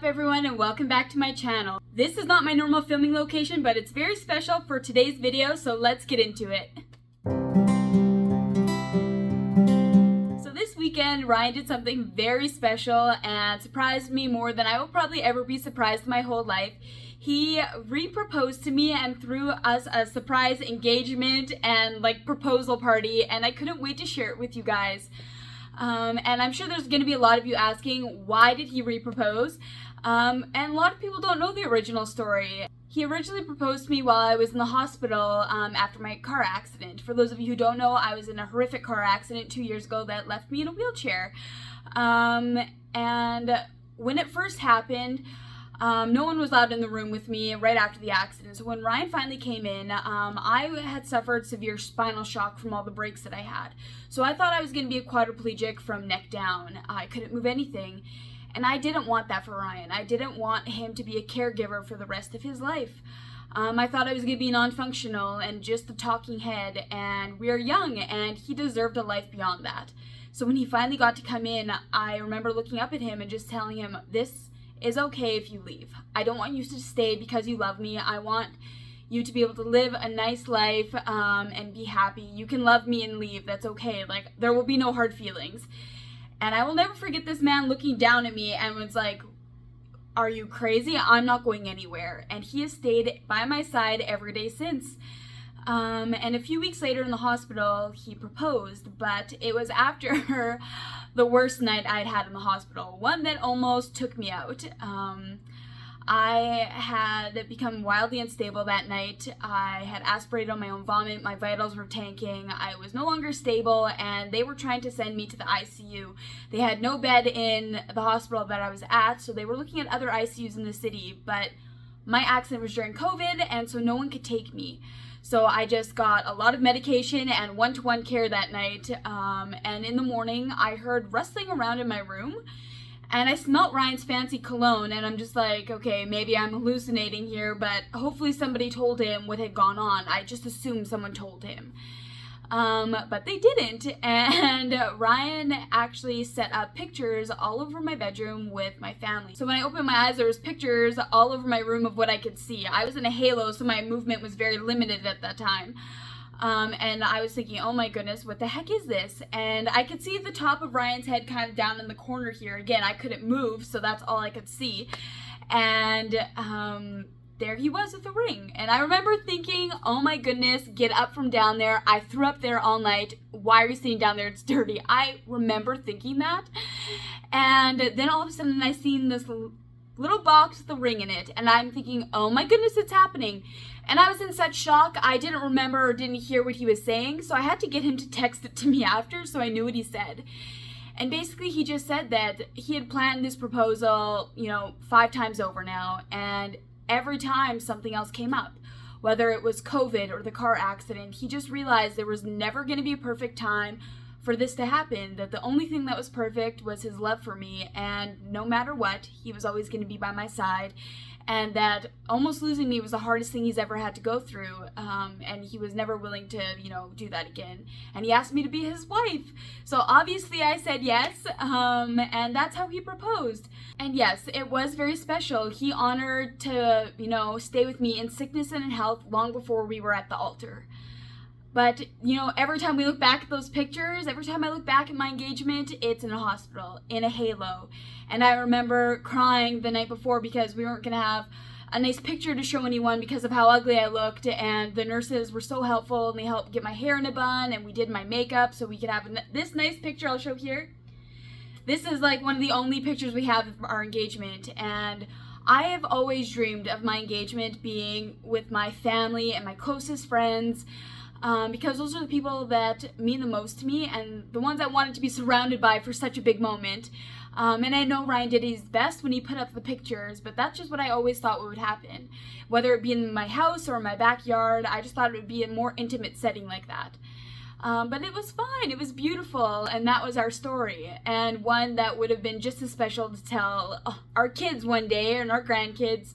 everyone, and welcome back to my channel. This is not my normal filming location, but it's very special for today's video, so let's get into it. So this weekend, Ryan did something very special and surprised me more than I will probably ever be surprised in my whole life. He re-proposed to me and threw us a surprise engagement and proposal party, and I couldn't wait to share it with you guys. And I'm sure there's going to be a lot of you asking, why did he re-propose? And a lot of people don't know the original story. He originally proposed to me while I was in the hospital after my car accident. For those of you who don't know, I was in a horrific car accident 2 years ago that left me in a wheelchair. And when it first happened, no one was allowed in the room with me right after the accident. So when Ryan finally came in, I had suffered severe spinal shock from all the breaks that I had. So I thought I was going to be a quadriplegic from neck down. I couldn't move anything. And I didn't want that for Ryan. I didn't want him to be a caregiver for the rest of his life. I thought I was going to be non-functional and just a talking head. And we are young, and he deserved a life beyond that. So when he finally got to come in, I remember looking up at him and just telling him, this is okay if you leave. I don't want you to stay because you love me. I want you to be able to live a nice life and be happy. You can love me and leave. That's okay. There will be no hard feelings. And I will never forget this man looking down at me and was like, are you crazy? I'm not going anywhere. And he has stayed by my side every day since. And a few weeks later in the hospital, he proposed, but it was after the worst night I'd had in the hospital, one that almost took me out. I had become wildly unstable that night. I had aspirated on my own vomit. My vitals were tanking. I was no longer stable, and they were trying to send me to the ICU. They had no bed in the hospital that I was at, so they were looking at other ICUs in the city, but my accident was during COVID, and so no one could take me. So I just got a lot of medication and one-to-one care that night, and in the morning I heard rustling around in my room, and I smelled Ryan's fancy cologne, and I'm just like, okay, maybe I'm hallucinating here, but hopefully somebody told him what had gone on. I just assumed someone told him. But they didn't, and Ryan actually set up pictures all over my bedroom with my family. So when I opened my eyes, there was pictures all over my room of what I could see. I was in a halo, so my movement was very limited at that time. And I was thinking, oh my goodness, what the heck is this? And I could see the top of Ryan's head kind of down in the corner here. Again, I couldn't move, so that's all I could see. And there he was with the ring. And I remember thinking, oh my goodness, get up from down there. I threw up there all night. Why are you sitting down there? It's dirty. I remember thinking that. And then all of a sudden I seen this little box with the ring in it. And I'm thinking, oh my goodness, it's happening. And I was in such shock, I didn't remember or didn't hear what he was saying. So I had to get him to text it to me after so I knew what he said. And basically he just said that he had planned this proposal, 5 times over now. And every time something else came up, whether it was COVID or the car accident, he just realized there was never going to be a perfect time for this to happen, that the only thing that was perfect was his love for me, and no matter what, he was always going to be by my side, and that almost losing me was the hardest thing he's ever had to go through, and he was never willing to, do that again. And he asked me to be his wife. So obviously I said yes, and that's how he proposed. And yes, it was very special. He honored to, stay with me in sickness and in health long before we were at the altar. But, every time we look back at those pictures, every time I look back at my engagement, it's in a hospital, in a halo. And I remember crying the night before because we weren't going to have a nice picture to show anyone because of how ugly I looked, and the nurses were so helpful, and they helped get my hair in a bun, and we did my makeup so we could have this nice picture I'll show here. This is one of the only pictures we have of our engagement, and I have always dreamed of my engagement being with my family and my closest friends, because those are the people that mean the most to me and the ones I wanted to be surrounded by for such a big moment. And I know Ryan did his best when he put up the pictures, but that's just what I always thought would happen. Whether it be in my house or my backyard, I just thought it would be a more intimate setting like that. But it was fine, it was beautiful, and that was our story, and one that would have been just as special to tell our kids one day and our grandkids.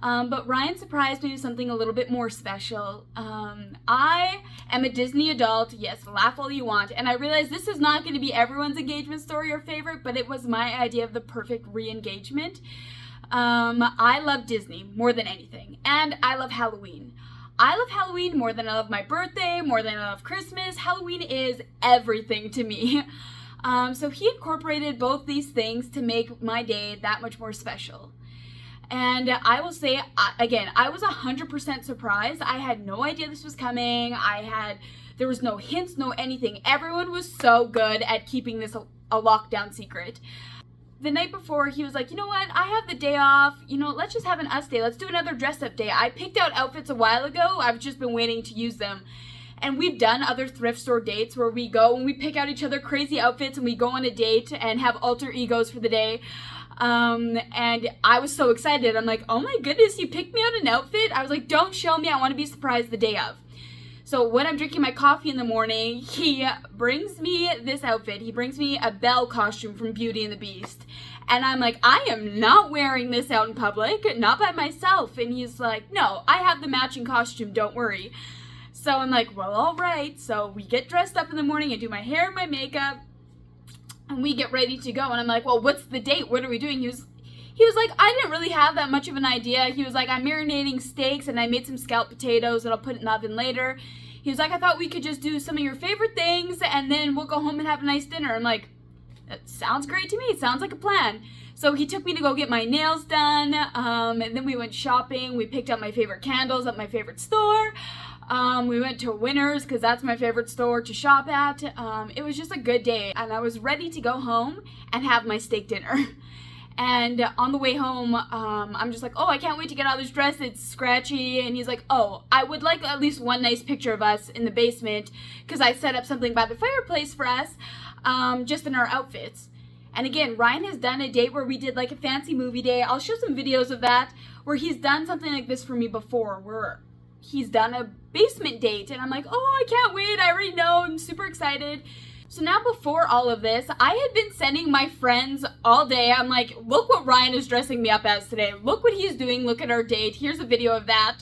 But Ryan surprised me with something a little bit more special. I am a Disney adult, yes, laugh all you want, and I realize this is not going to be everyone's engagement story or favorite, but it was my idea of the perfect re-engagement. I love Disney more than anything, and I love Halloween. I love Halloween more than I love my birthday, more than I love Christmas. Halloween is everything to me. So he incorporated both these things to make my day that much more special. And I will say, again, I was 100% surprised. I had no idea this was coming. There was no hints, no anything. Everyone was so good at keeping this a lockdown secret. The night before, he was like, you know what, I have the day off, let's just have an us day. Let's do another dress-up day. I picked out outfits a while ago. I've just been waiting to use them. And we've done other thrift store dates where we go and we pick out each other crazy outfits and we go on a date and have alter egos for the day. And I was so excited. I'm like, oh my goodness, you picked me out an outfit? I was like, don't show me. I want to be surprised the day of. So when I'm drinking my coffee in the morning, he brings me this outfit. He brings me a Belle costume from Beauty and the Beast. And I'm like, I am not wearing this out in public, not by myself. And he's like, no, I have the matching costume, don't worry. So I'm like, well, all right. So we get dressed up in the morning and do my hair and my makeup. And we get ready to go. And I'm like, well, what's the date? What are we doing? He was like, I didn't really have that much of an idea. He was like, I'm marinating steaks and I made some scalloped potatoes that I'll put in the oven later. He was like, I thought we could just do some of your favorite things and then we'll go home and have a nice dinner. I'm like, that sounds great to me. It sounds like a plan. So he took me to go get my nails done. And then we went shopping. We picked up my favorite candles at my favorite store. We went to Winners because that's my favorite store to shop at. It was just a good day. And I was ready to go home and have my steak dinner. And on the way home, I'm just like, oh, I can't wait to get out of this dress. It's scratchy. And he's like, oh, I would like at least one nice picture of us in the basement because I set up something by the fireplace for us, just in our outfits. And again, Ryan has done a date where we did like a fancy movie day. I'll show some videos of that where he's done something like this for me before, where he's done a basement date. And I'm like, oh, I can't wait. I already know. I'm super excited. So now before all of this, I had been sending my friends all day. I'm like, look what Ryan is dressing me up as today. Look what he's doing. Look at our date. Here's a video of that.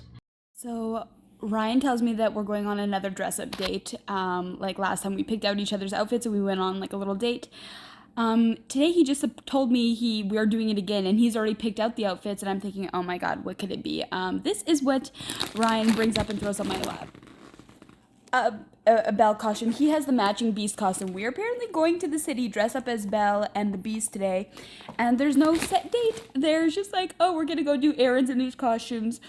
So Ryan tells me that we're going on another dress-up date. Like last time we picked out each other's outfits and we went on like a little date. Today he just told me we are doing it again and he's already picked out the outfits and I'm thinking, oh my God, what could it be? This is what Ryan brings up and throws on my lap. A Belle costume. He has the matching Beast costume. We're apparently going to the city, dress up as Belle and the Beast today, and there's no set date. There's just like, oh, we're gonna go do errands in these costumes.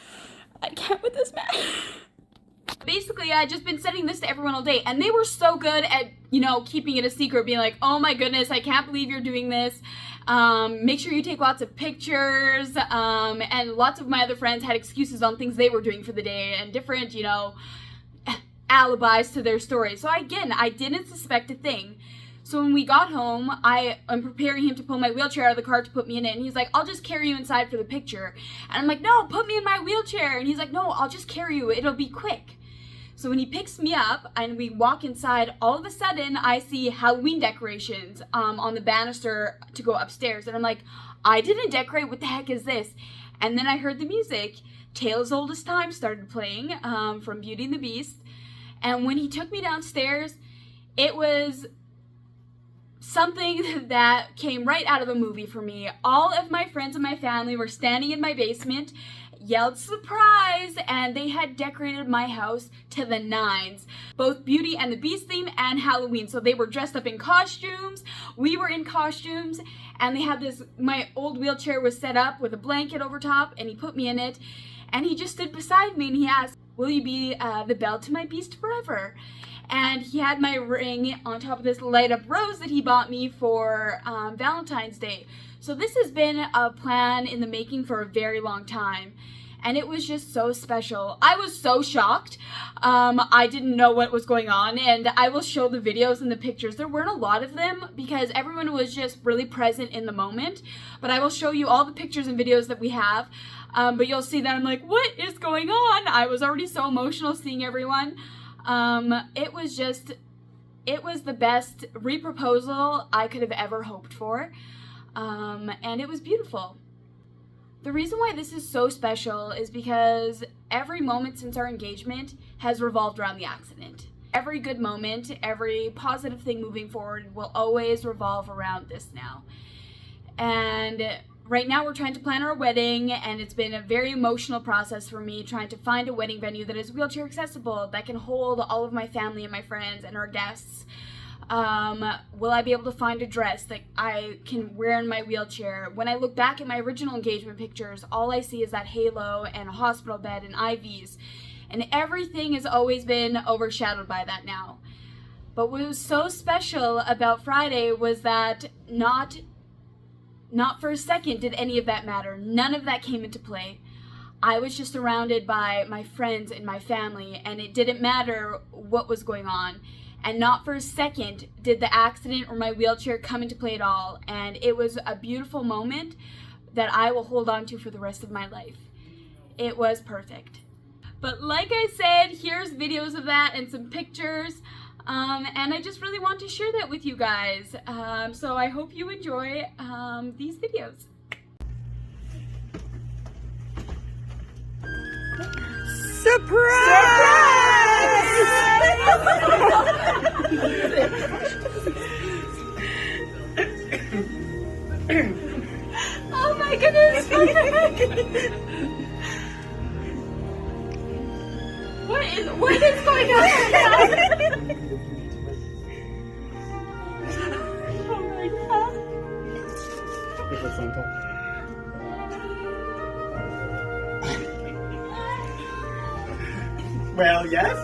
I can't with this man. Basically, I had just been sending this to everyone all day, and they were so good at, keeping it a secret, being like, oh my goodness, I can't believe you're doing this. Make sure you take lots of pictures, and lots of my other friends had excuses on things they were doing for the day, and different, alibis to their story. So again, I didn't suspect a thing. So when we got home, I am preparing him to pull my wheelchair out of the car to put me in it. And he's like, I'll just carry you inside for the picture. And I'm like, no, put me in my wheelchair. And he's like, no, I'll just carry you. It'll be quick. So when he picks me up and we walk inside, all of a sudden I see Halloween decorations on the banister to go upstairs. And I'm like, I didn't decorate. What the heck is this? And then I heard the music. Tale as Old as Time started playing from Beauty and the Beast. And when he took me downstairs, it was something that came right out of a movie for me. All of my friends and my family were standing in my basement, yelled surprise, and they had decorated my house to the nines. Both Beauty and the Beast theme and Halloween. So they were dressed up in costumes, we were in costumes, and they had my old wheelchair was set up with a blanket over top, and he put me in it, and he just stood beside me and he asked, will you be the Belle to my Beast forever? And he had my ring on top of this light up rose that he bought me for Valentine's Day. So this has been a plan in the making for a very long time. And it was just so special. I was so shocked. I didn't know what was going on. And I will show the videos and the pictures. There weren't a lot of them because everyone was just really present in the moment. But I will show you all the pictures and videos that we have. But you'll see that I'm like, what is going on? I was already so emotional seeing everyone. It was the best reproposal I could have ever hoped for. And it was beautiful. The reason why this is so special is because every moment since our engagement has revolved around the accident. Every good moment, every positive thing moving forward will always revolve around this now. And right now we're trying to plan our wedding, and it's been a very emotional process for me trying to find a wedding venue that is wheelchair accessible, that can hold all of my family and my friends and our guests. Will I be able to find a dress that I can wear in my wheelchair? When I look back at my original engagement pictures, all I see is that halo and a hospital bed and IVs, and everything has always been overshadowed by that now. But what was so special about Friday was that not for a second did any of that matter. None of that came into play. I was just surrounded by my friends and my family, and it didn't matter what was going on. And not for a second did the accident or my wheelchair come into play at all. And it was a beautiful moment that I will hold on to for the rest of my life. It was perfect. But like I said, here's videos of that and some pictures. And I just really want to share that with you guys. So I hope you enjoy these videos. Surprise! Oh my goodness! What is going on? Oh my god! Well, yes.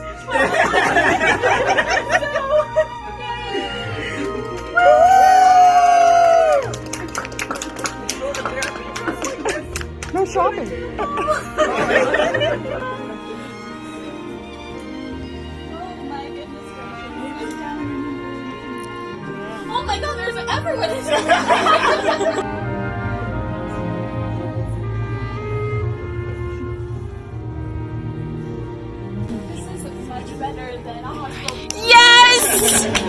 No shopping. Oh my goodness gracious. Oh my god, there's everyone is This is much better than a hospital. Yes!